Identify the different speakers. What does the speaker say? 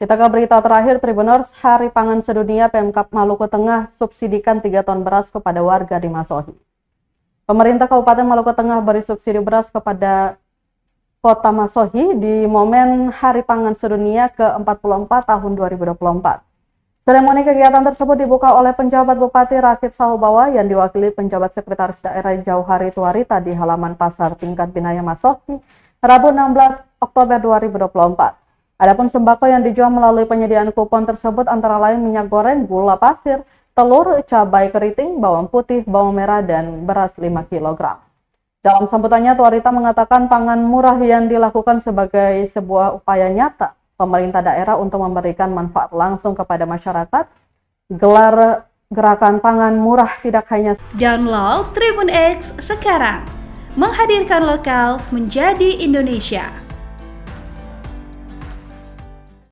Speaker 1: Kita ke berita terakhir, Tribuners, Hari Pangan Sedunia Pemkab Maluku Tengah subsidikan 3 ton beras kepada warga di Masohi. Pemerintah Kabupaten Maluku Tengah beri subsidi beras kepada Kota Masohi di momen Hari Pangan Sedunia ke-44 tahun 2024. Seremoni kegiatan tersebut dibuka oleh penjabat Bupati Rakib Sahubawa yang diwakili penjabat Sekretaris Daerah Jauhari Tuarita di halaman Pasar Tingkat Binaya Masohi, Rabu 16 Oktober 2024. Adapun sembako yang dijual melalui penyediaan kupon tersebut antara lain minyak goreng, gula pasir, telur, cabai keriting, bawang putih, bawang merah, dan beras 5 kg. Dalam sambutannya, Tuarita mengatakan pangan murah yang dilakukan sebagai sebuah upaya nyata pemerintah daerah untuk memberikan manfaat langsung kepada masyarakat. Gelar gerakan pangan murah tidak hanya
Speaker 2: download Tribun X sekarang, menghadirkan lokal menjadi Indonesia.